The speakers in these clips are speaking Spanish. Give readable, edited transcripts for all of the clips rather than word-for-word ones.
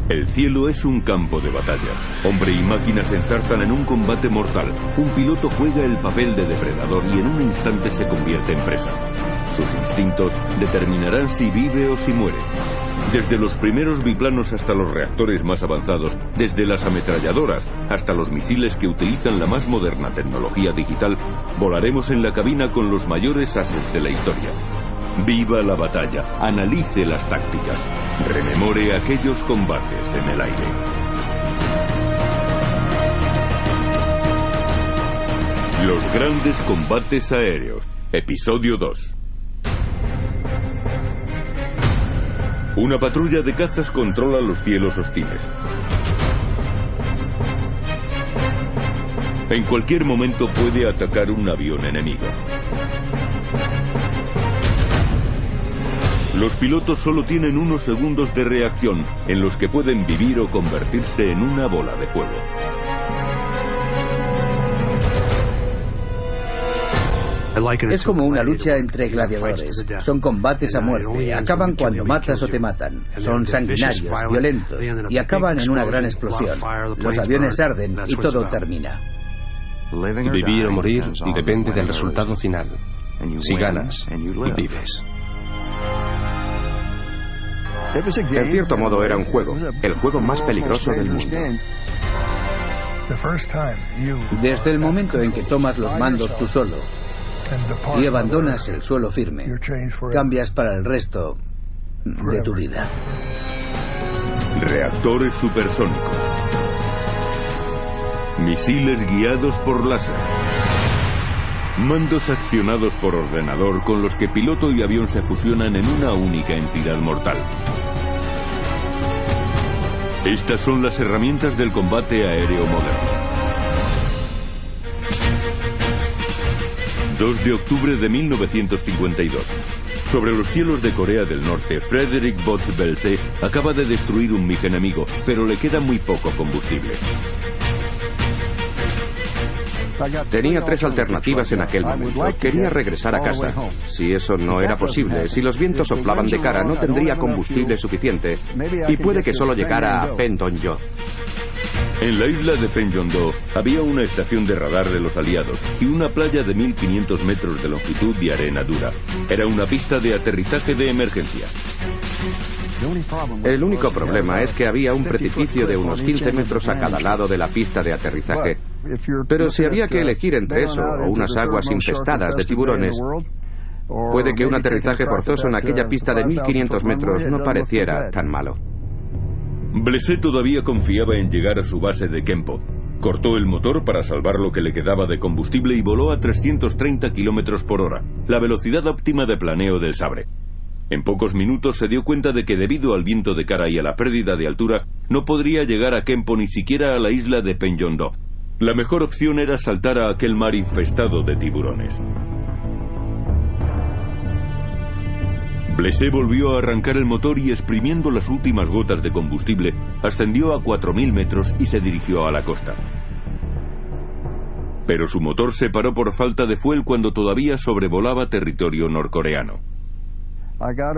El cielo es un campo de batalla. Hombre y máquina se enzarzan en un combate mortal. Un piloto juega el papel de depredador y en un instante se convierte en presa. Sus instintos determinarán si vive o si muere. Desde los primeros biplanos hasta los reactores más avanzados, desde las ametralladoras hasta los misiles que utilizan la más moderna tecnología digital, volaremos en la cabina con los mayores ases de la historia. Viva la batalla, analice las tácticas, rememore aquellos combates en el aire. Los grandes combates aéreos, episodio 2. Una patrulla de cazas controla los cielos hostiles. En cualquier momento puede atacar un avión enemigo. Los pilotos solo tienen unos segundos de reacción, en los que pueden vivir o convertirse en una bola de fuego. Es como una lucha entre gladiadores. Son combates a muerte. Acaban cuando matas o te matan. Son sanguinarios, violentos, y acaban en una gran explosión. Los aviones arden y todo termina. Vivir o morir depende del resultado final. Si ganas, vives. En cierto modo era un juego, el juego más peligroso del mundo. Desde el momento en que tomas los mandos tú solo y abandonas el suelo firme, cambias para el resto de tu vida. Reactores supersónicos. Misiles guiados por láser. Mandos accionados por ordenador con los que piloto y avión se fusionan en una única entidad mortal. Estas son las herramientas del combate aéreo moderno. 2 de octubre de 1952. Sobre los cielos de Corea del Norte, Frederick Botz-Belze acaba de destruir un MiG enemigo, pero le queda muy poco combustible. Tenía 3 alternativas en aquel momento. Quería regresar a casa. Si eso no era posible, si los vientos soplaban de cara, no tendría combustible suficiente y puede que solo llegara a Penton-yo. En la isla de Penjon-do había una estación de radar de los aliados y una playa de 1500 metros de longitud y arena dura. Era una pista de aterrizaje de emergencia. El único problema es que había un precipicio de unos 15 metros a cada lado de la pista de aterrizaje. Pero si había que elegir entre eso o unas aguas infestadas de tiburones, puede que un aterrizaje forzoso en aquella pista de 1500 metros no pareciera tan malo. Blessé todavía confiaba en llegar a su base de Kempo. Cortó el motor para salvar lo que le quedaba de combustible y voló a 330 km por hora, la velocidad óptima de planeo del Sabre. En pocos minutos se dio cuenta de que debido al viento de cara y a la pérdida de altura, no podría llegar a Kempo ni siquiera a la isla de Penjon-do. La mejor opción era saltar a aquel mar infestado de tiburones. Blessé volvió a arrancar el motor y, exprimiendo las últimas gotas de combustible, ascendió a 4000 metros y se dirigió a la costa. Pero su motor se paró por falta de fuel cuando todavía sobrevolaba territorio norcoreano.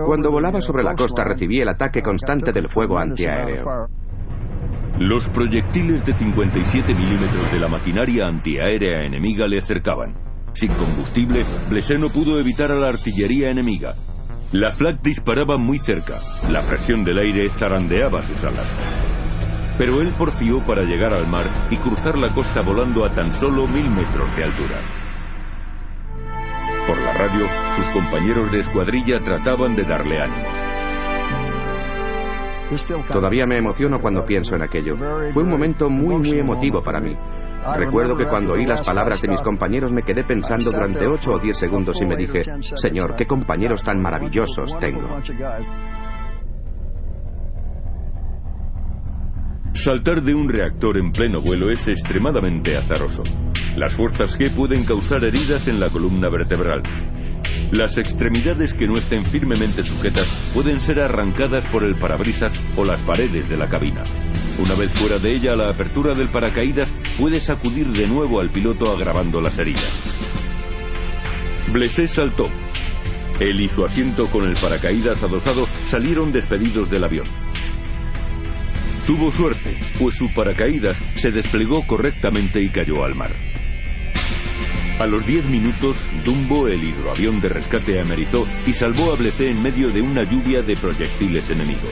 Cuando volaba sobre la costa recibí el ataque constante del fuego antiaéreo. Los proyectiles de 57 milímetros de la maquinaria antiaérea enemiga le acercaban. Sin combustible, Blessé no pudo evitar a la artillería enemiga. La flak disparaba muy cerca. La presión del aire zarandeaba sus alas. Pero él porfió para llegar al mar y cruzar la costa volando a tan solo 1000 metros de altura. Por la radio, sus compañeros de escuadrilla trataban de darle ánimos. Todavía me emociono cuando pienso en aquello. Fue un momento muy emotivo para mí. Recuerdo que cuando oí las palabras de mis compañeros me quedé pensando durante 8 o 10 segundos y me dije, Señor, qué compañeros tan maravillosos tengo. Saltar de un reactor en pleno vuelo es extremadamente azaroso. Las fuerzas G pueden causar heridas en la columna vertebral. Las extremidades que no estén firmemente sujetas pueden ser arrancadas por el parabrisas o las paredes de la cabina. Una vez fuera de ella, la apertura del paracaídas puede sacudir de nuevo al piloto agravando las heridas. Blessé saltó. Él y su asiento con el paracaídas adosado salieron despedidos del avión. Tuvo suerte, pues su paracaídas se desplegó correctamente y cayó al mar. A los 10 minutos, Dumbo, el hidroavión de rescate, amerizó y salvó a Blessé en medio de una lluvia de proyectiles enemigos.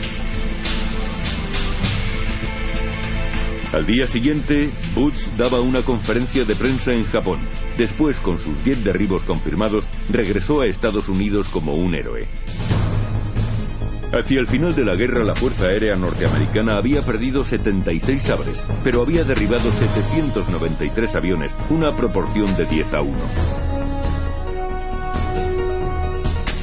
Al día siguiente, Boots daba una conferencia de prensa en Japón. Después, con sus 10 derribos confirmados, regresó a Estados Unidos como un héroe. Hacia el final de la guerra, la Fuerza Aérea Norteamericana había perdido 76 sabres, pero había derribado 793 aviones, una proporción de 10-1.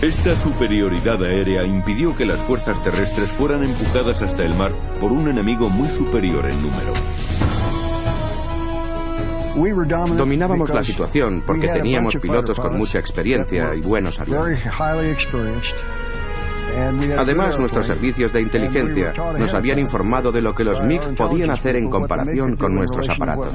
Esta superioridad aérea impidió que las fuerzas terrestres fueran empujadas hasta el mar por un enemigo muy superior en número. Dominábamos la situación porque teníamos pilotos con mucha experiencia y buenos aviones. Además, nuestros servicios de inteligencia nos habían informado de lo que los MiG podían hacer en comparación con nuestros aparatos.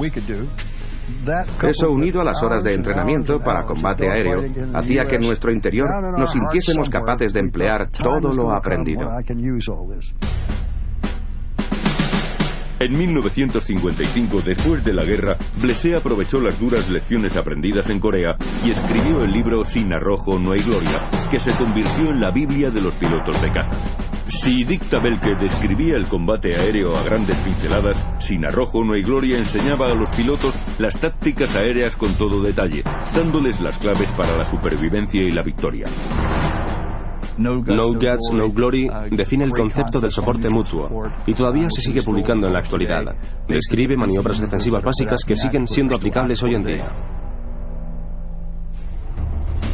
Eso, unido a las horas de entrenamiento para combate aéreo, hacía que en nuestro interior nos sintiésemos capaces de emplear todo lo aprendido. En 1955, después de la guerra, Blessé aprovechó las duras lecciones aprendidas en Corea y escribió el libro Sin arrojo no hay gloria, que se convirtió en la Biblia de los pilotos de caza. Si Dick Tabelke describía el combate aéreo a grandes pinceladas, Sin arrojo no hay gloria enseñaba a los pilotos las tácticas aéreas con todo detalle, dándoles las claves para la supervivencia y la victoria. No Guts, No Glory define el concepto del soporte mutuo y todavía se sigue publicando en la actualidad. Describe maniobras defensivas básicas que siguen siendo aplicables hoy en día.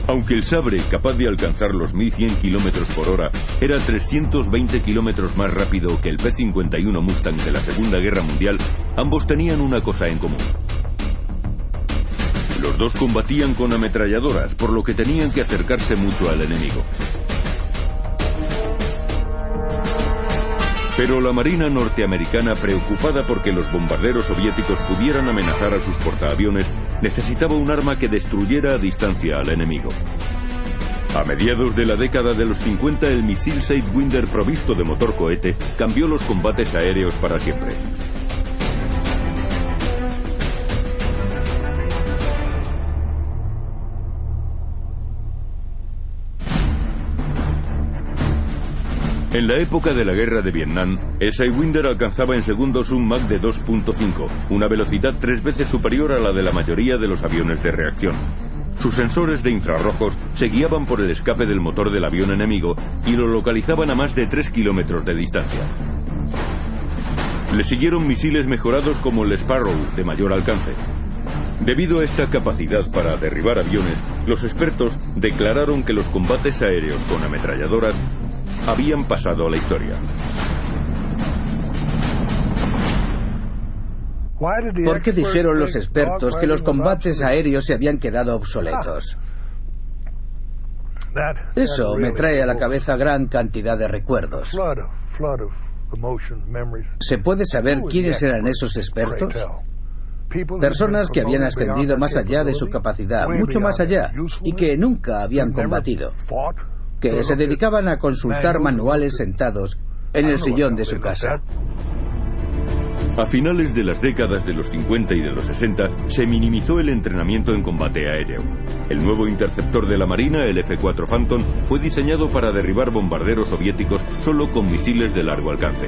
Aunque el Sabre, capaz de alcanzar los 1100 km por hora, era 320 km más rápido que el P-51 Mustang de la Segunda Guerra Mundial, ambos tenían una cosa en común. Los dos combatían con ametralladoras, por lo que tenían que acercarse mucho al enemigo. Pero la Marina norteamericana, preocupada porque los bombarderos soviéticos pudieran amenazar a sus portaaviones, necesitaba un arma que destruyera a distancia al enemigo. A mediados de la década de los 50, el misil Sidewinder provisto de motor cohete cambió los combates aéreos para siempre. En la época de la guerra de Vietnam, el Sidewinder alcanzaba en segundos un Mach de 2.5, una velocidad 3 veces superior a la de la mayoría de los aviones de reacción. Sus sensores de infrarrojos se guiaban por el escape del motor del avión enemigo y lo localizaban a más de 3 kilómetros de distancia. Le siguieron misiles mejorados como el Sparrow, de mayor alcance. Debido a esta capacidad para derribar aviones, los expertos declararon que los combates aéreos con ametralladoras habían pasado a la historia. ¿Por qué dijeron los expertos que los combates aéreos se habían quedado obsoletos? Eso me trae a la cabeza gran cantidad de recuerdos. ¿Se puede saber quiénes eran esos expertos? Personas que habían ascendido más allá de su capacidad, mucho más allá, y que nunca habían combatido, que se dedicaban a consultar manuales sentados en el sillón de su casa. A finales de las décadas de los 50 y de los 60, se minimizó el entrenamiento en combate aéreo. El nuevo interceptor de la Marina, el F-4 Phantom, fue diseñado para derribar bombarderos soviéticos solo con misiles de largo alcance.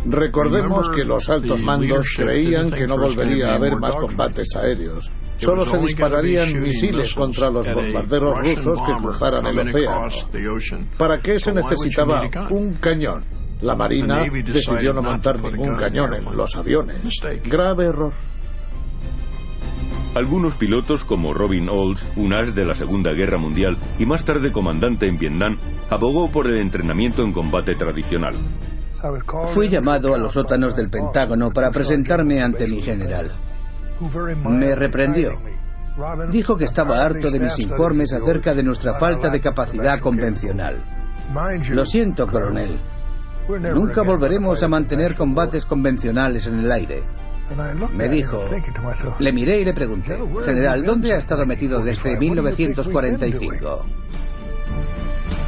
Recordemos que los altos mandos creían que no volvería a haber más combates aéreos. Solo se dispararían misiles contra los bombarderos rusos que cruzaran el océano. ¿Para qué se necesitaba un cañón? La Marina decidió no montar ningún cañón en los aviones. Grave error. Algunos pilotos, como Robin Olds, un as de la Segunda Guerra Mundial y más tarde comandante en Vietnam, abogó por el entrenamiento en combate tradicional. Fui llamado a los sótanos del Pentágono para presentarme ante mi general. Me reprendió. Dijo que estaba harto de mis informes acerca de nuestra falta de capacidad convencional. Lo siento, coronel. Nunca volveremos a mantener combates convencionales en el aire. Me dijo. Le miré y le pregunté: General, ¿dónde ha estado metido desde 1945?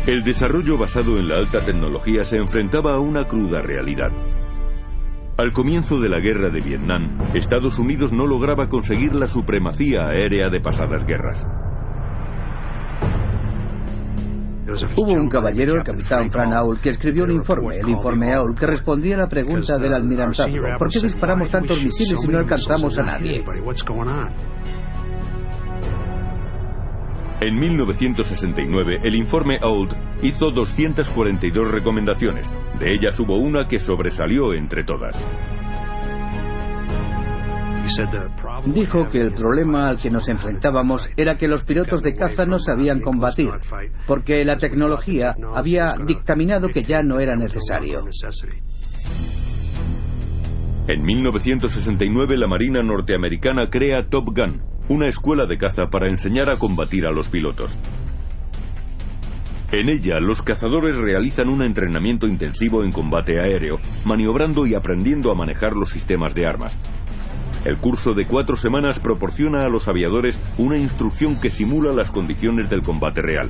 El desarrollo basado en la alta tecnología se enfrentaba a una cruda realidad. Al comienzo de la guerra de Vietnam, Estados Unidos no lograba conseguir la supremacía aérea de pasadas guerras. Hubo un caballero, el capitán Frank Ault, que escribió un informe, el informe Ault, que respondía a la pregunta del almirantazgo: ¿por qué disparamos tantos misiles y no alcanzamos a nadie? En 1969, el informe Ault hizo 242 recomendaciones. De ellas hubo una que sobresalió entre todas. Dijo que el problema al que nos enfrentábamos era que los pilotos de caza no sabían combatir, porque la tecnología había dictaminado que ya no era necesario. En 1969, la Marina norteamericana crea Top Gun, una escuela de caza para enseñar a combatir a los pilotos. En ella, los cazadores realizan un entrenamiento intensivo en combate aéreo, maniobrando y aprendiendo a manejar los sistemas de armas. El curso de 4 semanas proporciona a los aviadores una instrucción que simula las condiciones del combate real.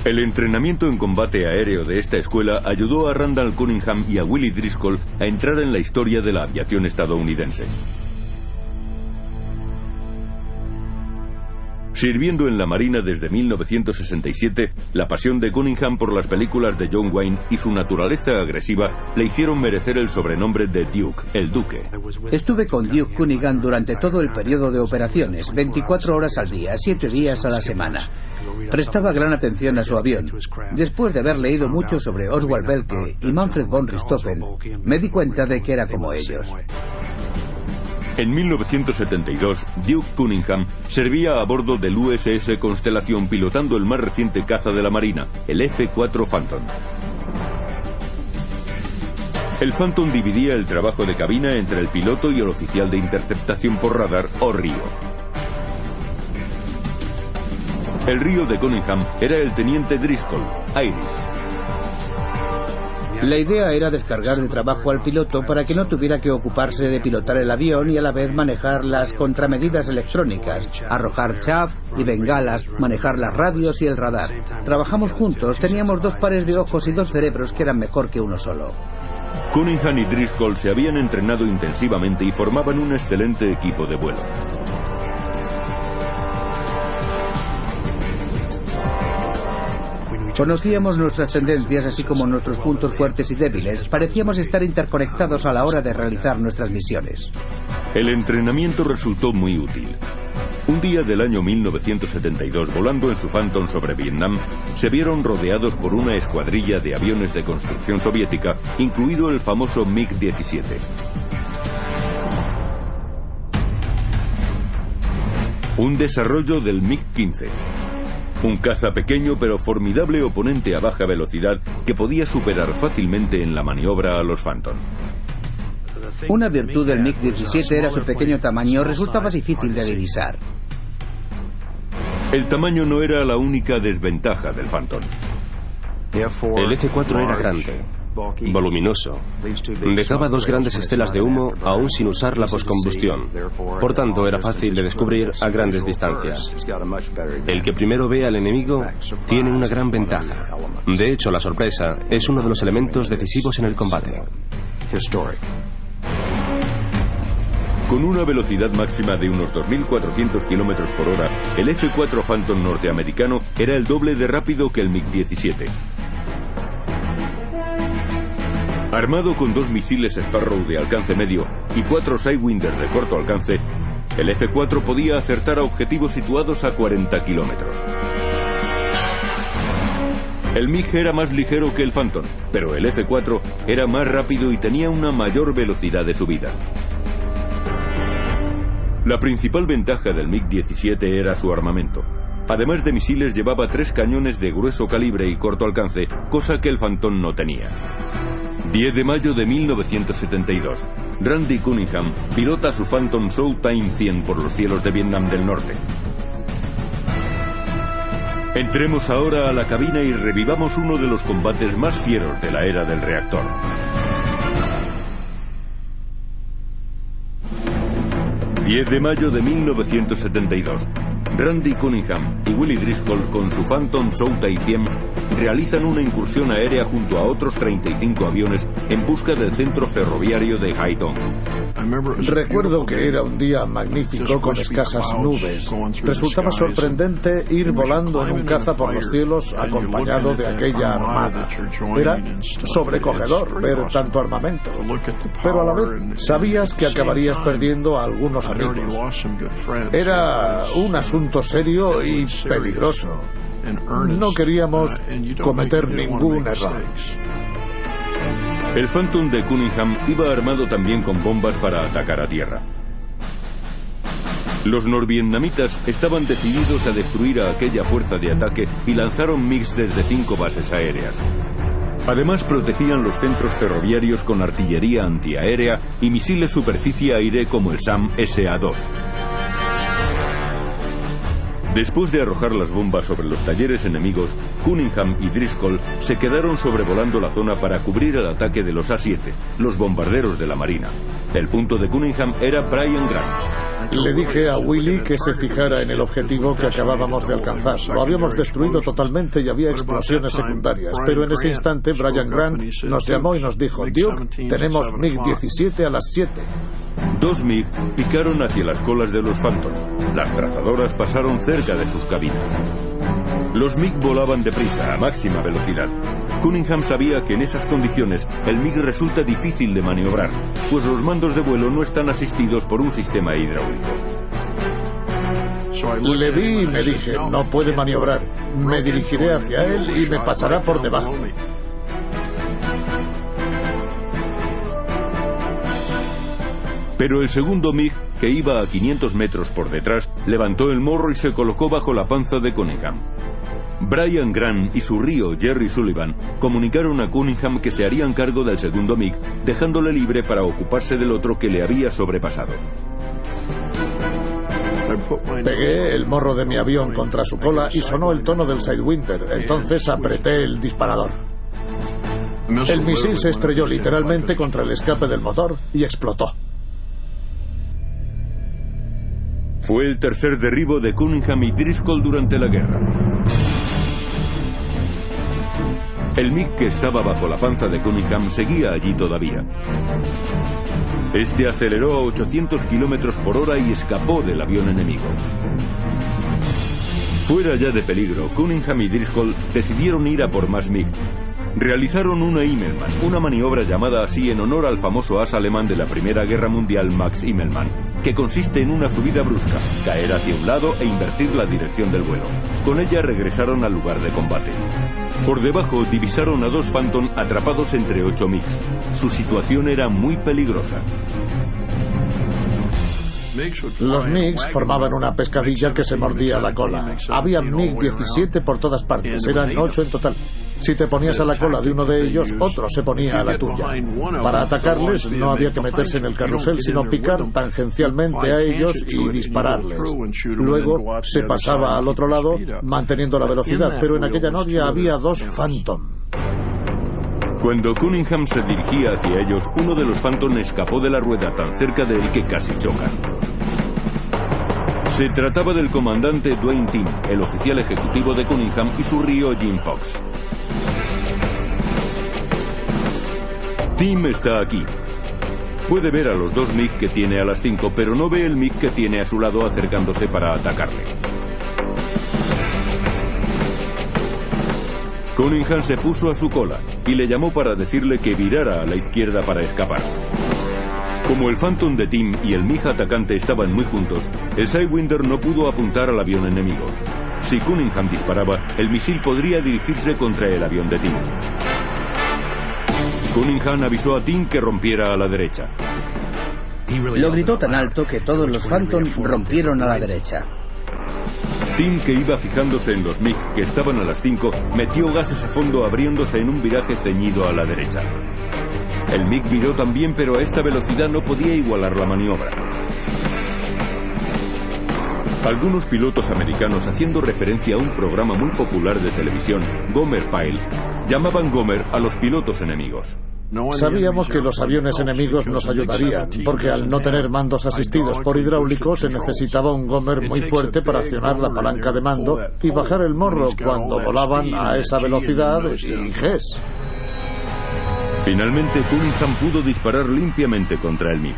El entrenamiento en combate aéreo de esta escuela ayudó a Randall Cunningham y a Willie Driscoll a entrar en la historia de la aviación estadounidense. Sirviendo en la Marina desde 1967, la pasión de Cunningham por las películas de John Wayne y su naturaleza agresiva le hicieron merecer el sobrenombre de Duke, el Duque. Estuve con Duke Cunningham durante todo el periodo de operaciones, 24 horas al día, 7 días a la semana. Prestaba gran atención a su avión. Después de haber leído mucho sobre Oswald Belke y Manfred von Richthofen, me di cuenta de que era como ellos. En 1972, Duke Cunningham servía a bordo del USS Constelación pilotando el más reciente caza de la Marina, el F-4 Phantom. El Phantom dividía el trabajo de cabina entre el piloto y el oficial de interceptación por radar, o RIO. El RIO de Cunningham era el teniente Driscoll, Iris. La idea era descargar de trabajo al piloto para que no tuviera que ocuparse de pilotar el avión y a la vez manejar las contramedidas electrónicas, arrojar chaff y bengalas, manejar las radios y el radar. Trabajamos juntos, teníamos 2 pares de ojos y 2 cerebros que eran mejor que uno solo. Cunningham y Driscoll se habían entrenado intensivamente y formaban un excelente equipo de vuelo. Conocíamos nuestras tendencias así como nuestros puntos fuertes y débiles. Parecíamos estar interconectados a la hora de realizar nuestras misiones. El entrenamiento resultó muy útil. Un día del año 1972, volando en su Phantom sobre Vietnam, se vieron rodeados por una escuadrilla de aviones de construcción soviética, incluido el famoso MiG-17. Un desarrollo del MiG-15. Un caza pequeño pero formidable oponente a baja velocidad que podía superar fácilmente en la maniobra a los Phantom. Una virtud del MiG-17 era su pequeño tamaño, resultaba difícil de divisar. El tamaño no era la única desventaja del Phantom. El F-4 era grande, voluminoso. Dejaba 2 grandes estelas de humo aún sin usar la poscombustión. Por tanto, era fácil de descubrir a grandes distancias. El que primero ve al enemigo tiene una gran ventaja. De hecho, la sorpresa es uno de los elementos decisivos en el combate. Con una velocidad máxima de unos 2.400 km por hora, el F-4 Phantom norteamericano era el doble de rápido que el MiG-17. Armado con 2 misiles Sparrow de alcance medio y 4 Sidewinder de corto alcance, el F-4 podía acertar a objetivos situados a 40 kilómetros. El MiG era más ligero que el Phantom, pero el F-4 era más rápido y tenía una mayor velocidad de subida. La principal ventaja del MiG-17 era su armamento. Además de misiles, llevaba 3 cañones de grueso calibre y corto alcance, cosa que el Phantom no tenía. 10 de mayo de 1972. Randy Cunningham pilota su Phantom Showtime 100 por los cielos de Vietnam del Norte. Entremos ahora a la cabina y revivamos uno de los combates más fieros de la era del reactor. ...10 de mayo de 1972... Randy Cunningham y Willie Driscoll con su Phantom South ATM realizan una incursión aérea junto a otros 35 aviones en busca del centro ferroviario de Haidong. Recuerdo que era un día magnífico con escasas nubes. Resultaba sorprendente ir volando en un caza por los cielos acompañado de aquella armada. Era sobrecogedor ver tanto armamento, pero a la vez sabías que acabarías perdiendo a algunos amigos. Era un asunto serio y peligroso. No queríamos cometer ningún error. El Phantom de Cunningham iba armado también con bombas para atacar a tierra. Los norvietnamitas estaban decididos a destruir a aquella fuerza de ataque y lanzaron MiGs desde 5 bases aéreas. Además, protegían los centros ferroviarios con artillería antiaérea y misiles superficie-aire como el SAM SA-2. Después de arrojar las bombas sobre los talleres enemigos, Cunningham y Driscoll se quedaron sobrevolando la zona para cubrir el ataque de los A-7, los bombarderos de la Marina. El punto de Cunningham era Brian Grant. Le dije a Willie que se fijara en el objetivo que acabábamos de alcanzar. Lo habíamos destruido totalmente y había explosiones secundarias, pero en ese instante Brian Grant nos llamó y nos dijo: Duke, tenemos MiG-17 a las 7. 2 MiG picaron hacia las colas de los Phantom. Las trazadoras pasaron cerca de sus cabinas. Los MiG volaban deprisa, a máxima velocidad. Cunningham sabía que en esas condiciones el MiG resulta difícil de maniobrar, pues los mandos de vuelo no están asistidos por un sistema hidráulico. Le vi y me dije: no puede maniobrar. Me dirigiré hacia él y me pasará por debajo. Pero el segundo MiG, que iba a 500 metros por detrás, levantó el morro y se colocó bajo la panza de Cunningham. Brian Grant y su río Jerry Sullivan comunicaron a Cunningham que se harían cargo del segundo MiG, dejándole libre para ocuparse del otro que le había sobrepasado. Pegué el morro de mi avión contra su cola y sonó el tono del Sidewinder. Entonces apreté el disparador. El misil se estrelló literalmente contra el escape del motor y explotó. Fue el tercer derribo de Cunningham y Driscoll durante la guerra. El MiG que estaba bajo la panza de Cunningham seguía allí todavía. Este aceleró a 800 kilómetros por hora y escapó del avión enemigo. Fuera ya de peligro, Cunningham y Driscoll decidieron ir a por más MiG. Realizaron una Immelmann, una maniobra llamada así en honor al famoso as alemán de la Primera Guerra Mundial, Max Immelmann, que consiste en una subida brusca, caer hacia un lado e invertir la dirección del vuelo. Con ella regresaron al lugar de combate. Por debajo divisaron a 2 Phantom atrapados entre 8 MiGs. Su situación era muy peligrosa. Los MiGs formaban una pescadilla que se mordía la cola. Había MiG-17 por todas partes, eran 8 en total. Si te ponías a la cola de uno de ellos, otro se ponía a la tuya. Para atacarles no había que meterse en el carrusel, sino picar tangencialmente a ellos y dispararles. Luego se pasaba al otro lado manteniendo la velocidad, pero en aquella noche había 2 Phantom. Cuando Cunningham se dirigía hacia ellos, uno de los Phantom escapó de la rueda tan cerca de él que casi chocan. Se trataba del comandante Dwayne Tim, el oficial ejecutivo de Cunningham, y su río Jim Fox. Tim está aquí. Puede ver a los 2 MiG que tiene a las 5, pero no ve el MiG que tiene a su lado acercándose para atacarle. Cunningham se puso a su cola y le llamó para decirle que virara a la izquierda para escapar. Como el Phantom de Tim y el MiG atacante estaban muy juntos, el Sidewinder no pudo apuntar al avión enemigo. Si Cunningham disparaba, el misil podría dirigirse contra el avión de Tim. Cunningham avisó a Tim que rompiera a la derecha. Lo gritó tan alto que todos los Phantom rompieron a la derecha. Tim, que iba fijándose en los MiG que estaban a las 5, metió gases a fondo abriéndose en un viraje ceñido a la derecha. El MiG viró también, pero a esta velocidad no podía igualar la maniobra. Algunos pilotos americanos, haciendo referencia a un programa muy popular de televisión, Gomer Pyle, llamaban Gomer a los pilotos enemigos. Sabíamos que los aviones enemigos nos ayudarían, porque al no tener mandos asistidos por hidráulicos se necesitaba un Gomer muy fuerte para accionar la palanca de mando y bajar el morro cuando volaban a esa velocidad y Gs. Finalmente, Cunningham pudo disparar limpiamente contra el MiG.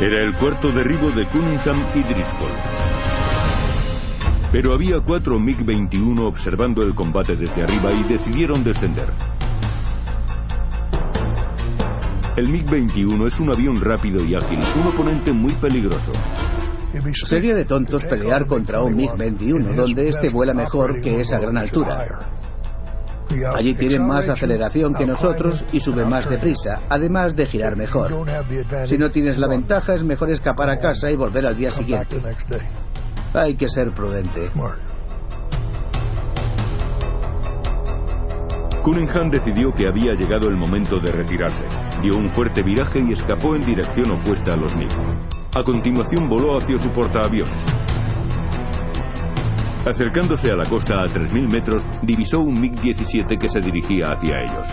Era el cuarto derribo de Cunningham y Driscoll. Pero había 4 MiG-21 observando el combate desde arriba y decidieron descender. El MiG-21 es un avión rápido y ágil, un oponente muy peligroso. Sería de tontos pelear contra un MiG-21, donde este vuela mejor que esa gran altura. Allí tienen más aceleración que nosotros y sube más deprisa, además de girar mejor. Si no tienes la ventaja, es mejor escapar a casa y volver al día siguiente. Hay que ser prudente. Cunningham decidió que había llegado el momento de retirarse. Dio un fuerte viraje y escapó en dirección opuesta a los MiG. A continuación voló hacia su portaaviones. Acercándose a la costa a 3.000 metros, divisó un MiG-17 que se dirigía hacia ellos.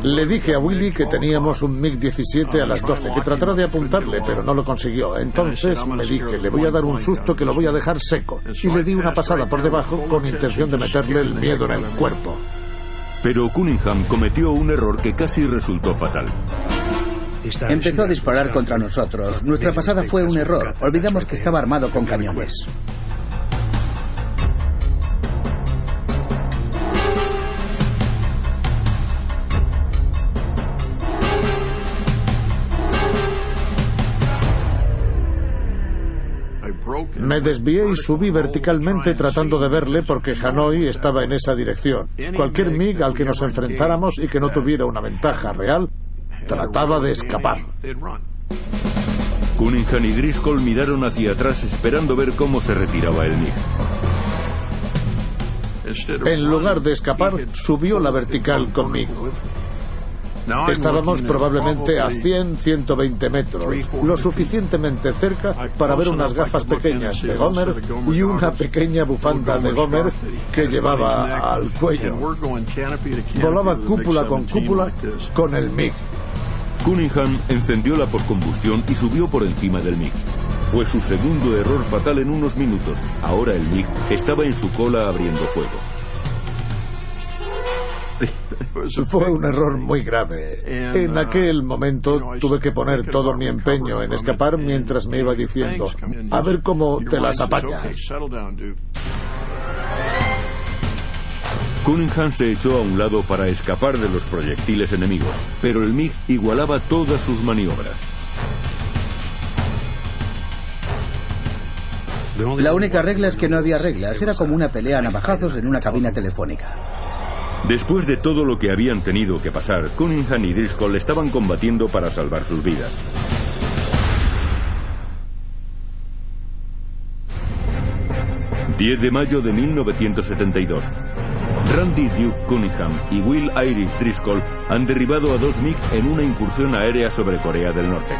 Le dije a Willy que teníamos un MiG-17 a las 12, que tratara de apuntarle, pero no lo consiguió. Entonces me dije, le voy a dar un susto que lo voy a dejar seco. Y le di una pasada por debajo con intención de meterle el miedo en el cuerpo. Pero Cunningham cometió un error que casi resultó fatal. Empezó a disparar contra nosotros. Nuestra pasada fue un error. Olvidamos que estaba armado con cañones. Me desvié y subí verticalmente tratando de verle porque Hanoi estaba en esa dirección. Cualquier MiG al que nos enfrentáramos y que no tuviera una ventaja real, trataba de escapar. Cunningham y Driscoll miraron hacia atrás esperando ver cómo se retiraba el MiG. En lugar de escapar, subió la vertical conmigo. Estábamos probablemente a 100-120 metros, lo suficientemente cerca para ver unas gafas pequeñas de Gomer y una pequeña bufanda de Gomer que llevaba al cuello. Volaba cúpula con el MiG. Cunningham encendió la poscombustión y subió por encima del MiG. Fue su segundo error fatal en unos minutos. Ahora el MiG estaba en su cola abriendo fuego. Fue un error muy grave. En aquel momento tuve que poner todo mi empeño en escapar mientras me iba diciendo, a ver cómo te las apañas. Cunningham se echó a un lado para escapar de los proyectiles enemigos, pero el MiG igualaba todas sus maniobras. La única regla es que no había reglas, era como una pelea a navajazos en una cabina telefónica. Después de todo lo que habían tenido que pasar, Cunningham y Driscoll estaban combatiendo para salvar sus vidas. ...10 de mayo de 1972... Randy Duke Cunningham y Will Irish Driscoll han derribado a 2 MiG en una incursión aérea sobre Corea del Norte.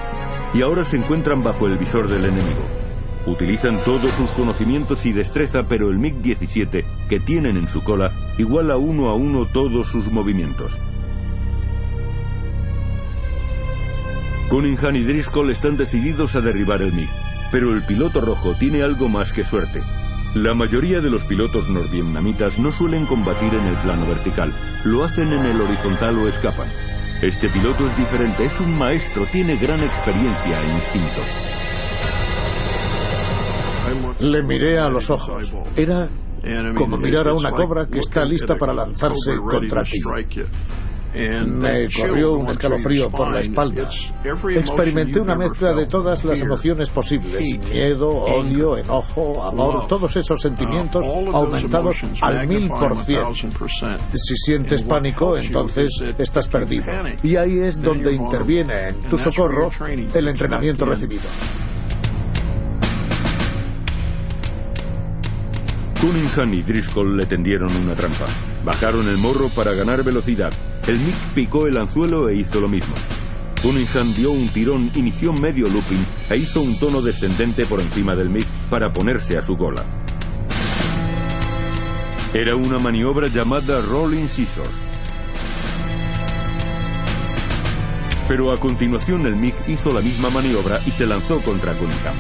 Y ahora se encuentran bajo el visor del enemigo. Utilizan todos sus conocimientos y destreza, pero el MiG-17 que tienen en su cola iguala 1 a 1 todos sus movimientos. Cunningham y Driscoll están decididos a derribar el MiG, pero el piloto rojo tiene algo más que suerte. La mayoría de los pilotos norvietnamitas no suelen combatir en el plano vertical, lo hacen en el horizontal o escapan. Este piloto es diferente, es un maestro, tiene gran experiencia e instinto. Le miré a los ojos. Era como mirar a una cobra que está lista para lanzarse contra ti. Me corrió un escalofrío por la espalda. Experimenté una mezcla de todas las emociones posibles: miedo, odio, enojo, amor, todos esos sentimientos aumentados al 1000%. Si sientes pánico, entonces estás perdido. Y ahí es donde interviene en tu socorro el entrenamiento recibido. Cunningham y Driscoll le tendieron una trampa. Bajaron el morro para ganar velocidad. El MiG picó el anzuelo e hizo lo mismo. Cunningham dio un tirón, inició medio looping e hizo un tono descendente por encima del MiG para ponerse a su cola. Era una maniobra llamada Rolling Scissors. Pero a continuación el MiG hizo la misma maniobra y se lanzó contra Cunningham.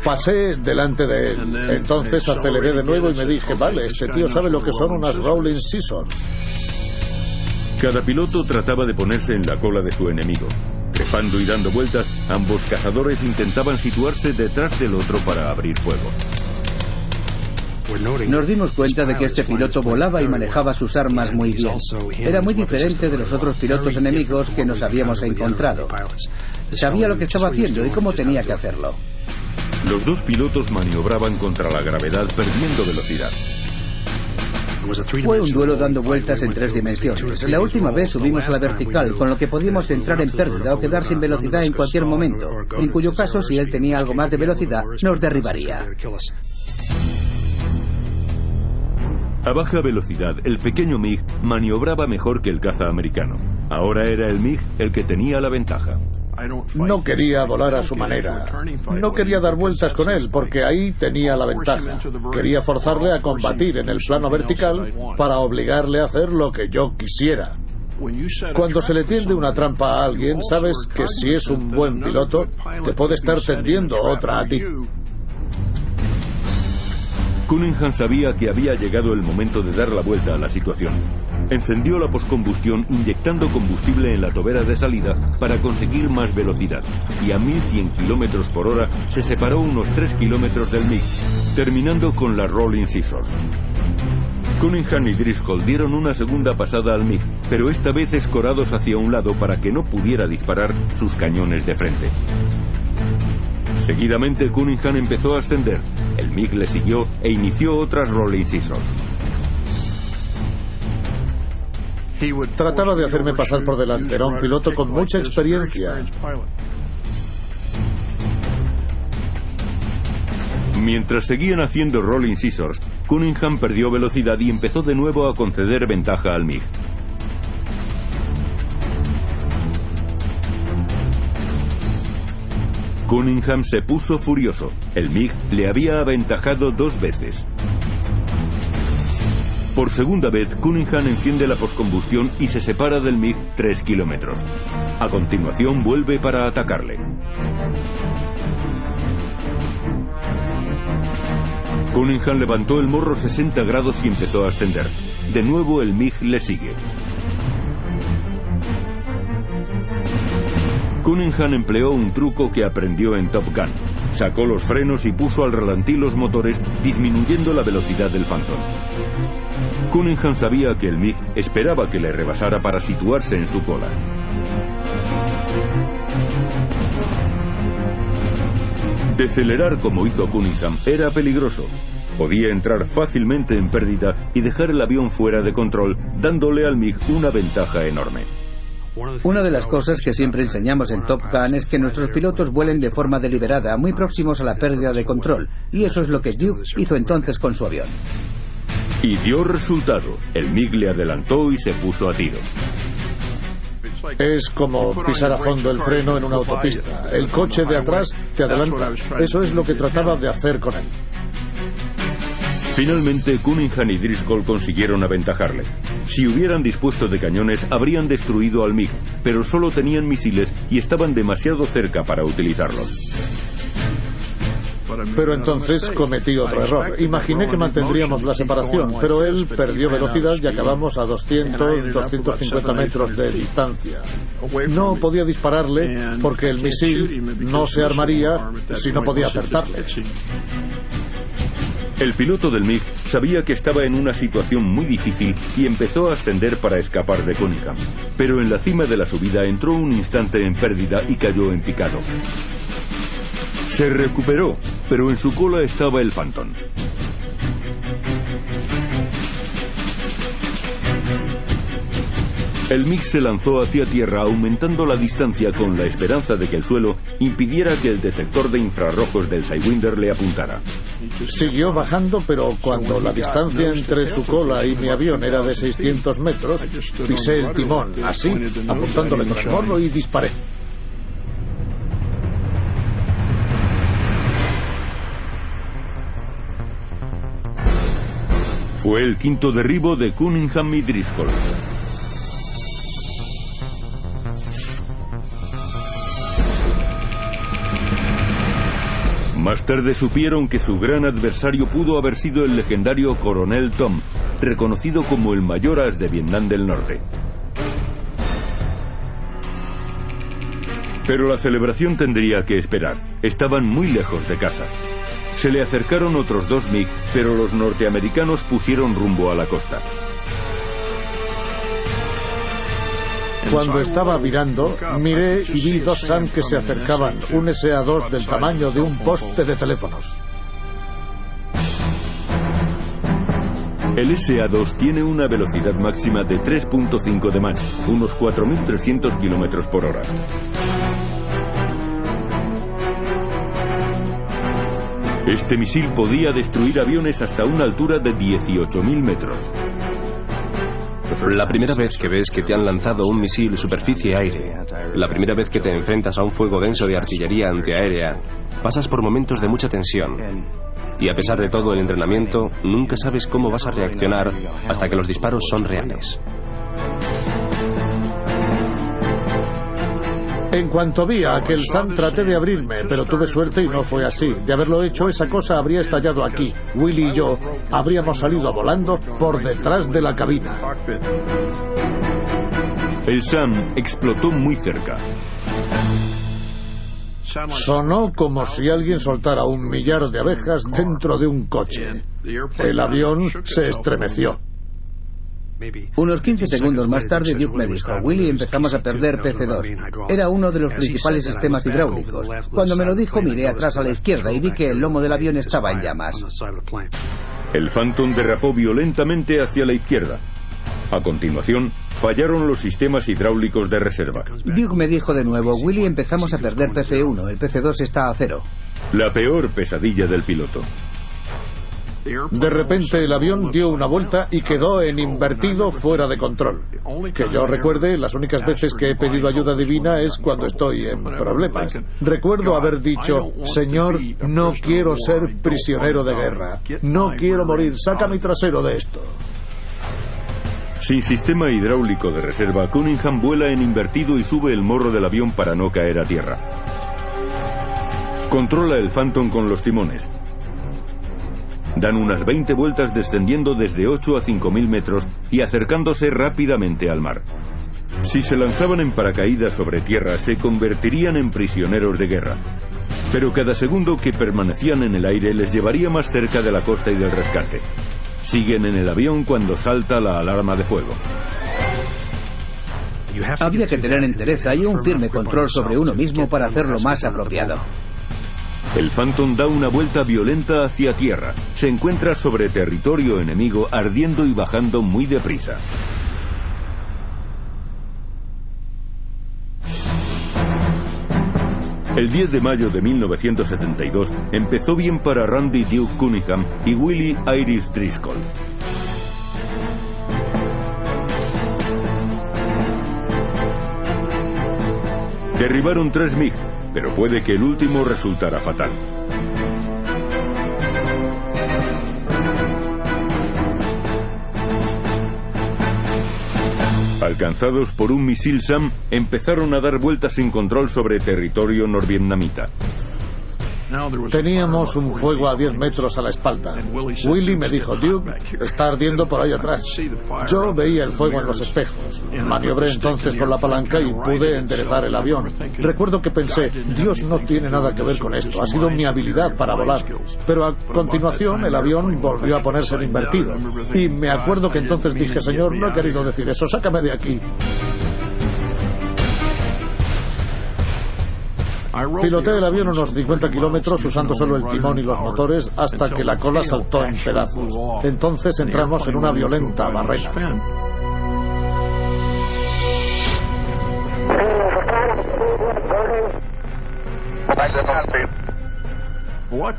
Pasé delante de él. Entonces aceleré de nuevo y me dije, vale, este tío sabe lo que son unas Rolling Scissors. Cada piloto trataba de ponerse en la cola de su enemigo. Trepando y dando vueltas, ambos cazadores intentaban situarse detrás del otro para abrir fuego. Nos dimos cuenta de que este piloto volaba y manejaba sus armas muy bien. Era muy diferente de los otros pilotos enemigos que nos habíamos encontrado. Sabía lo que estaba haciendo y cómo tenía que hacerlo. Los dos pilotos maniobraban contra la gravedad, perdiendo velocidad. Fue un duelo dando vueltas en 3 dimensiones. La última vez subimos a la vertical, con lo que podíamos entrar en pérdida o quedar sin velocidad en cualquier momento, en cuyo caso, si él tenía algo más de velocidad, nos derribaría. A baja velocidad, el pequeño MiG maniobraba mejor que el caza americano. Ahora era el MiG el que tenía la ventaja. No quería volar a su manera. No quería dar vueltas con él, porque ahí tenía la ventaja. Quería forzarle a combatir en el plano vertical para obligarle a hacer lo que yo quisiera. Cuando se le tiende una trampa a alguien, sabes que si es un buen piloto, te puede estar tendiendo otra a ti. Cunningham sabía que había llegado el momento de dar la vuelta a la situación. Encendió la poscombustión inyectando combustible en la tobera de salida para conseguir más velocidad, y a 1100 km por hora se separó unos 3 kilómetros del MiG, terminando con la Rolling Scissors. Cunningham y Driscoll dieron una segunda pasada al MiG, pero esta vez escorados hacia un lado para que no pudiera disparar sus cañones de frente. Seguidamente Cunningham empezó a ascender, el MiG le siguió e inició otras Rolling Scissors. Trataba de hacerme pasar por delante, era un piloto con mucha experiencia. Mientras seguían haciendo Rolling Scissors, Cunningham perdió velocidad y empezó de nuevo a conceder ventaja al MiG. Cunningham se puso furioso. El MiG le había aventajado 2 veces. Por segunda vez, Cunningham enciende la poscombustión y se separa del MiG 3 kilómetros. A continuación vuelve para atacarle. Cunningham levantó el morro 60 grados y empezó a ascender. De nuevo el MiG le sigue. Cunningham empleó un truco que aprendió en Top Gun. Sacó los frenos y puso al ralentí los motores, disminuyendo la velocidad del Phantom. Cunningham sabía que el MiG esperaba que le rebasara para situarse en su cola. Decelerar como hizo Cunningham era peligroso. Podía entrar fácilmente en pérdida y dejar el avión fuera de control, dándole al MiG una ventaja enorme. Una de las cosas que siempre enseñamos en Top Gun es que nuestros pilotos vuelen de forma deliberada, muy próximos a la pérdida de control, y eso es lo que Duke hizo entonces con su avión. Y dio resultado. El MiG le adelantó y se puso a tiro. Es como pisar a fondo el freno en una autopista. El coche de atrás te adelanta. Eso es lo que trataba de hacer con él. Finalmente, Cunningham y Driscoll consiguieron aventajarle. Si hubieran dispuesto de cañones, habrían destruido al MiG, pero solo tenían misiles y estaban demasiado cerca para utilizarlos. Pero entonces cometí otro error. Imaginé que mantendríamos la separación, pero él perdió velocidad y acabamos a 200-250 metros de distancia. No podía dispararle porque el misil no se armaría si no podía acertarle. El piloto del MiG sabía que estaba en una situación muy difícil y empezó a ascender para escapar de Cunningham. Pero en la cima de la subida entró un instante en pérdida y cayó en picado. Se recuperó, pero en su cola estaba el Phantom. El MiG se lanzó hacia tierra, aumentando la distancia con la esperanza de que el suelo impidiera que el detector de infrarrojos del Sidewinder le apuntara. Siguió bajando, pero cuando la distancia entre su cola y mi avión era de 600 metros, pisé el timón, así, apuntándole con el morro y disparé. Fue el quinto derribo de Cunningham y Driscoll. Más tarde supieron que su gran adversario pudo haber sido el legendario Coronel Tom, reconocido como el mayor as de Vietnam del Norte. Pero la celebración tendría que esperar. Estaban muy lejos de casa. Se le acercaron otros 2 MiG, pero los norteamericanos pusieron rumbo a la costa. Cuando estaba virando, miré y vi 2 SAM que se acercaban, un SA-2 del tamaño de un poste de teléfonos. El SA-2 tiene una velocidad máxima de 3.5 de Mach, unos 4.300 kilómetros por hora. Este misil podía destruir aviones hasta una altura de 18.000 metros. La primera vez que ves que te han lanzado un misil superficie-aire, la primera vez que te enfrentas a un fuego denso de artillería antiaérea, pasas por momentos de mucha tensión. Y a pesar de todo el entrenamiento, nunca sabes cómo vas a reaccionar hasta que los disparos son reales. En cuanto vi a aquel SAM, traté de abrirme, pero tuve suerte y no fue así. De haberlo hecho, esa cosa habría estallado aquí. Willie y yo habríamos salido volando por detrás de la cabina. El SAM explotó muy cerca. Sonó como si alguien soltara un millar de abejas dentro de un coche. El avión se estremeció. Unos 15 segundos más tarde, Duke me dijo: Willie, empezamos a perder PC-2. Era uno de los principales sistemas hidráulicos. Cuando me lo dijo, miré atrás a la izquierda y vi que el lomo del avión estaba en llamas. El Phantom derrapó violentamente hacia la izquierda. A continuación, fallaron los sistemas hidráulicos de reserva. Duke me dijo de nuevo: Willie, empezamos a perder PC-1. El PC-2 está a 0. La peor pesadilla del piloto. De repente el avión dio una vuelta y quedó en invertido, fuera de control. Que yo recuerde, las únicas veces que he pedido ayuda divina es cuando estoy en problemas. Recuerdo haber dicho: Señor, no quiero ser prisionero de guerra. No quiero morir, saca mi trasero de esto. Sin sistema hidráulico de reserva, Cunningham vuela en invertido y sube el morro del avión para no caer a tierra. Controla el Phantom con los timones. Dan unas 20 vueltas descendiendo desde 8 a 5.000 metros y acercándose rápidamente al mar. Si se lanzaban en paracaídas sobre tierra, se convertirían en prisioneros de guerra. Pero cada segundo que permanecían en el aire les llevaría más cerca de la costa y del rescate. Siguen en el avión cuando salta la alarma de fuego. Había que tener entereza y un firme control sobre uno mismo para hacerlo más apropiado. El Phantom da una vuelta violenta hacia tierra. Se encuentra sobre territorio enemigo, ardiendo y bajando muy deprisa. El 10 de mayo de 1972 empezó bien para Randy Duke Cunningham y Willie Iris Driscoll. Derribaron 3 MiG, pero puede que el último resultara fatal. Alcanzados por un misil SAM, empezaron a dar vueltas sin control sobre territorio norvietnamita. Teníamos un fuego a 10 metros a la espalda. Willie me dijo: Duke, está ardiendo por ahí atrás. Yo veía el fuego en los espejos. Maniobré entonces con la palanca y pude enderezar el avión. Recuerdo que pensé: Dios no tiene nada que ver con esto, ha sido mi habilidad para volar. Pero a continuación el avión volvió a ponerse en invertido. Y me acuerdo que entonces dije: Señor, no he querido decir eso, sácame de aquí. Piloté el avión unos 50 kilómetros usando solo el timón y los motores hasta que la cola saltó en pedazos. Entonces entramos en una violenta barrena.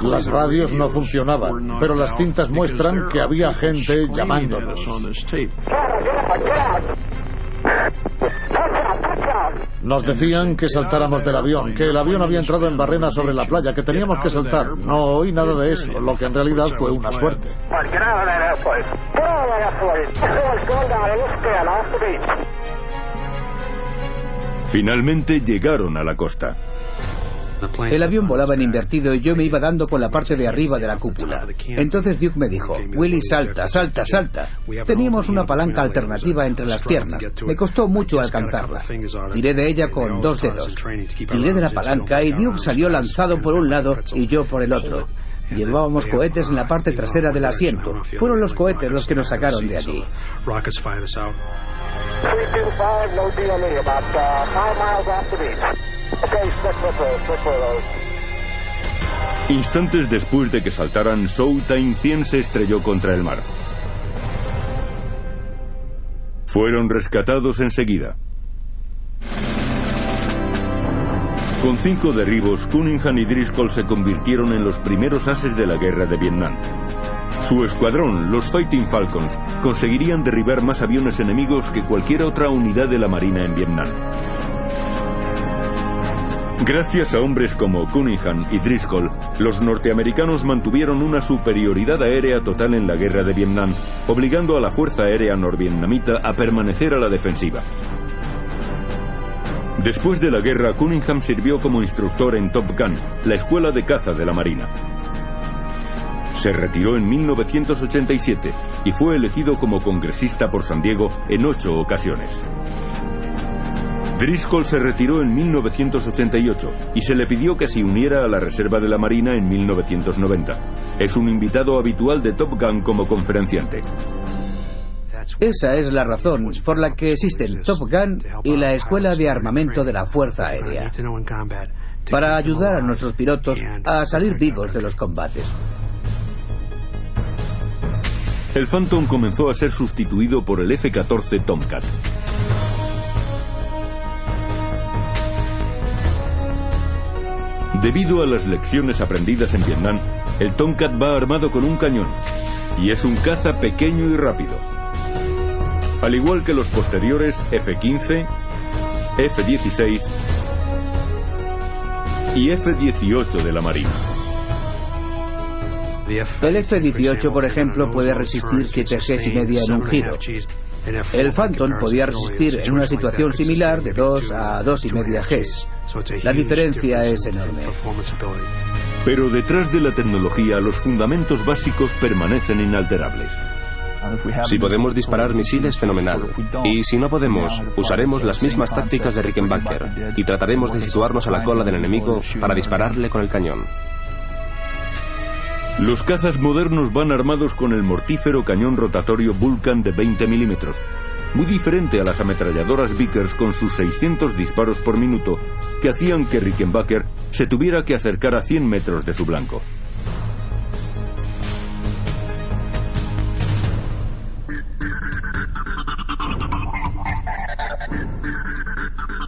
Las radios no funcionaban, pero las cintas muestran que había gente llamándonos. Nos decían que saltáramos del avión, que el avión había entrado en barrena sobre la playa, que teníamos que saltar. No oí nada de eso, lo que en realidad fue una suerte. Finalmente llegaron a la costa. El avión volaba en invertido y yo me iba dando con la parte de arriba de la cúpula. Entonces Duke me dijo: Willy, salta, salta, salta. Teníamos una palanca alternativa entre las piernas. Me costó mucho alcanzarla. Tiré de ella con 2 dedos. Tiré de la palanca y Duke salió lanzado por un lado y yo por el otro. Llevábamos cohetes en la parte trasera del asiento. Fueron los cohetes los que nos sacaron de allí. 325, no DME, about 5 miles off the beach. Okay, stick with those. Instantes después de que saltaran, Showtime 100 se estrelló contra el mar. Fueron rescatados enseguida. Con 5 derribos, Cunningham y Driscoll se convirtieron en los primeros ases de la guerra de Vietnam. Su escuadrón, los Fighting Falcons, conseguirían derribar más aviones enemigos que cualquier otra unidad de la Marina en Vietnam. Gracias a hombres como Cunningham y Driscoll, los norteamericanos mantuvieron una superioridad aérea total en la guerra de Vietnam, obligando a la Fuerza Aérea norvietnamita a permanecer a la defensiva. Después de la guerra, Cunningham sirvió como instructor en Top Gun, la escuela de caza de la Marina. Se retiró en 1987 y fue elegido como congresista por San Diego en 8 ocasiones. Driscoll se retiró en 1988 y se le pidió que se uniera a la Reserva de la Marina en 1990. Es un invitado habitual de Top Gun como conferenciante. Esa es la razón por la que existen Top Gun y la Escuela de Armamento de la Fuerza Aérea, para ayudar a nuestros pilotos a salir vivos de los combates. El Phantom comenzó a ser sustituido por el F-14 Tomcat. Debido a las lecciones aprendidas en Vietnam, el Tomcat va armado con un cañón y es un caza pequeño y rápido. Al igual que los posteriores F-15, F-16 y F-18 de la Marina. El F-18, por ejemplo, puede resistir 7 Gs y media en un giro. El Phantom podía resistir en una situación similar de 2 a 2,5 Gs. La diferencia es enorme. Pero detrás de la tecnología, los fundamentos básicos permanecen inalterables. Si podemos disparar misiles, fenomenal. Y si no podemos, usaremos las mismas tácticas de Rickenbacker y trataremos de situarnos a la cola del enemigo para dispararle con el cañón. Los cazas modernos van armados con el mortífero cañón rotatorio Vulcan de 20 milímetros, muy diferente a las ametralladoras Vickers con sus 600 disparos por minuto, que hacían que Rickenbacker se tuviera que acercar a 100 metros de su blanco.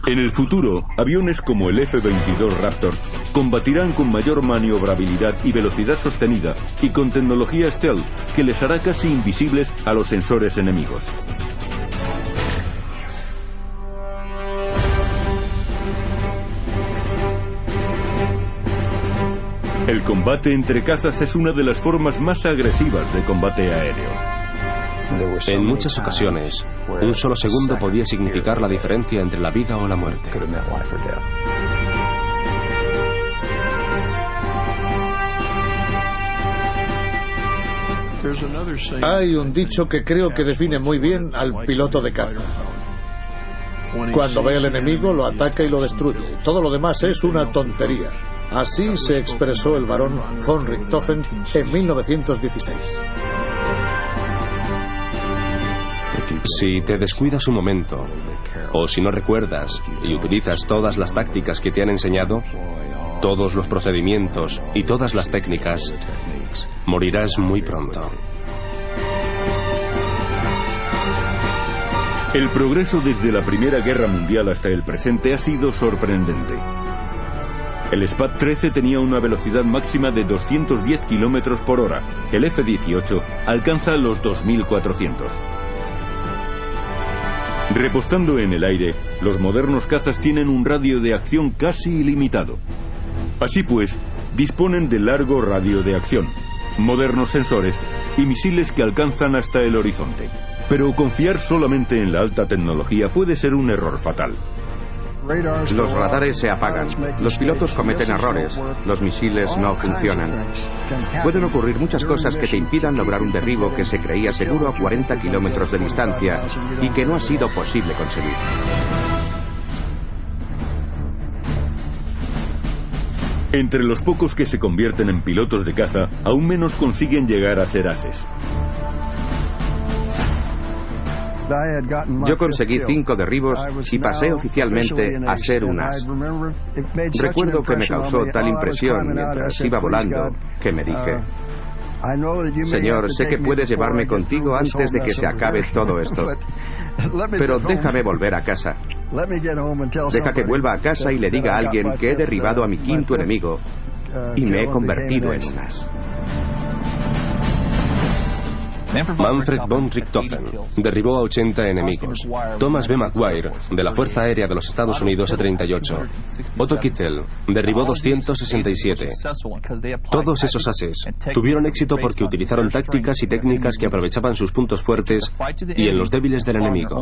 En el futuro, aviones como el F-22 Raptor combatirán con mayor maniobrabilidad y velocidad sostenida y con tecnología stealth que les hará casi invisibles a los sensores enemigos. El combate entre cazas es una de las formas más agresivas de combate aéreo. En muchas ocasiones, un solo segundo podía significar la diferencia entre la vida o la muerte. Hay un dicho que creo que define muy bien al piloto de caza. Cuando ve al enemigo, lo ataca y lo destruye. Todo lo demás es una tontería. Así se expresó el barón von Richthofen en 1916. Si te descuidas un momento, o si no recuerdas y utilizas todas las tácticas que te han enseñado, todos los procedimientos y todas las técnicas, morirás muy pronto. El progreso desde la Primera Guerra Mundial hasta el presente ha sido sorprendente. El Spad 13 tenía una velocidad máxima de 210 km por hora. El F-18 alcanza los 2400. Repostando en el aire, los modernos cazas tienen un radio de acción casi ilimitado. Así pues, disponen de largo radio de acción, modernos sensores y misiles que alcanzan hasta el horizonte. Pero confiar solamente en la alta tecnología puede ser un error fatal. Los radares se apagan, los pilotos cometen errores, los misiles no funcionan. Pueden ocurrir muchas cosas que te impidan lograr un derribo que se creía seguro a 40 kilómetros de distancia y que no ha sido posible conseguir. Entre los pocos que se convierten en pilotos de caza, aún menos consiguen llegar a ser ases. Yo conseguí 5 derribos y pasé oficialmente a ser un as. Recuerdo que me causó tal impresión mientras iba volando que me dije: Señor, sé que puedes llevarme contigo antes de que se acabe todo esto, pero déjame volver a casa. Deja que vuelva a casa y le diga a alguien que he derribado a mi 5.º enemigo y me he convertido en un as. Manfred von Richthofen derribó a 80 enemigos. Thomas B. Maguire, de la Fuerza Aérea de los Estados Unidos, a 38. Otto Kittel derribó 267. Todos esos ases tuvieron éxito porque utilizaron tácticas y técnicas que aprovechaban sus puntos fuertes y en los débiles del enemigo.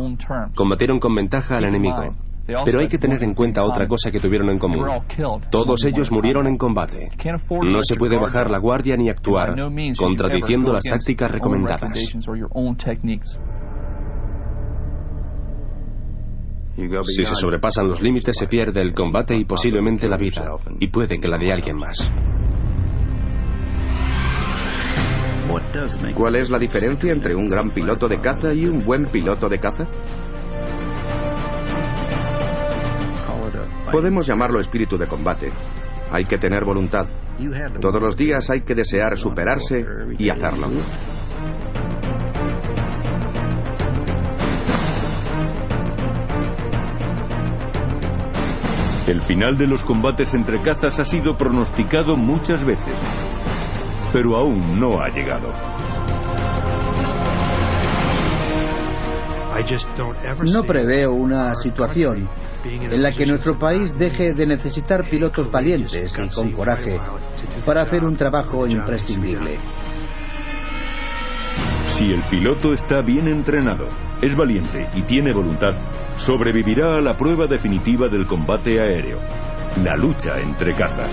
Combatieron con ventaja al enemigo. Pero hay que tener en cuenta otra cosa que tuvieron en común. Todos ellos murieron en combate. No se puede bajar la guardia ni actuar contradiciendo las tácticas recomendadas. Si se sobrepasan los límites, se pierde el combate y posiblemente la vida, y puede que la de alguien más. ¿Cuál es la diferencia entre un gran piloto de caza y un buen piloto de caza? Podemos llamarlo espíritu de combate. Hay que tener voluntad. Todos los días hay que desear superarse y hacerlo. El final de los combates entre cazas ha sido pronosticado muchas veces, pero aún no ha llegado. No preveo una situación en la que nuestro país deje de necesitar pilotos valientes y con coraje para hacer un trabajo imprescindible. Si el piloto está bien entrenado, es valiente y tiene voluntad, sobrevivirá a la prueba definitiva del combate aéreo, la lucha entre cazas.